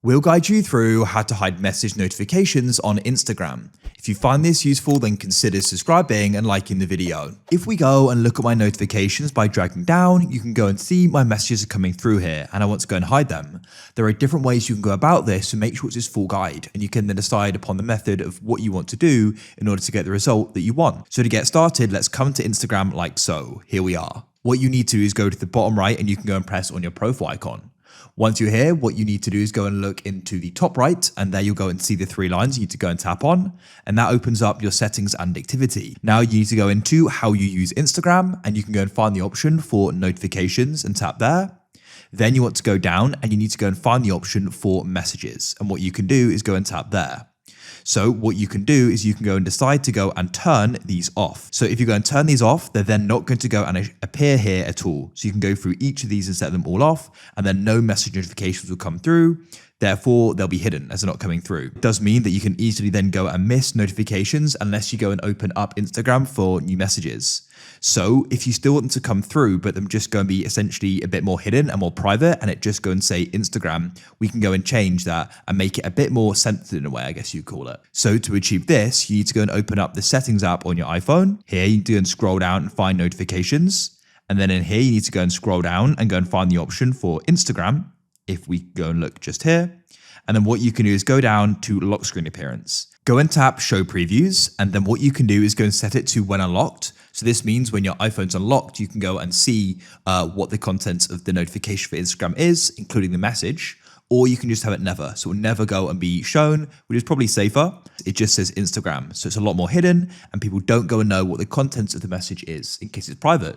We'll guide you through how to hide message notifications on Instagram. If you find this useful, then consider subscribing and liking the video. If we go and look at my notifications by dragging down, you can go and see my messages are coming through here and I want to go and hide them. There are different ways you can go about this, so make sure it's this full guide and you can then decide upon the method of what you want to do in order to get the result that you want. So to get started, let's come to Instagram like so. Here we are. What you need to do is go to the bottom right and you can go and press on your profile icon. Once you're here, what you need to do is go and look into the top right, and there you'll go and see the three lines you need to go and tap on, and that opens up your settings and activity. Now you need to go into how you use Instagram, and you can go and find the option for notifications and tap there. Then you want to go down and you need to go and find the option for messages, and what you can do is go and tap there. So what you can do is you can go and decide to go and turn these off. So if you go and turn these off, they're then not going to go and appear here at all. So you can go through each of these and set them all off, and then no message notifications will come through. Therefore, they'll be hidden as they're not coming through. It does mean that you can easily then go and miss notifications unless you go and open up Instagram for new messages. So if you still want them to come through, but them just go and be essentially a bit more hidden and more private, and it just go and say Instagram, we can go and change that and make it a bit more sensitive in a way, I guess you call it. So to achieve this, you need to go and open up the settings app on your iPhone. Here you need to go and scroll down and find notifications. And then in here, you need to go and scroll down and go and find the option for Instagram. If we go and look just here, and then what you can do is go down to lock screen appearance. Go and tap show previews, and then what you can do is go and set it to when unlocked. So this means when your iPhone's unlocked, you can go and see what the content of the notification for Instagram is, including the message, or you can just have it never. So it will never go and be shown, which is probably safer. It just says Instagram. So it's a lot more hidden and people don't go and know what the content of the message is in case it's private.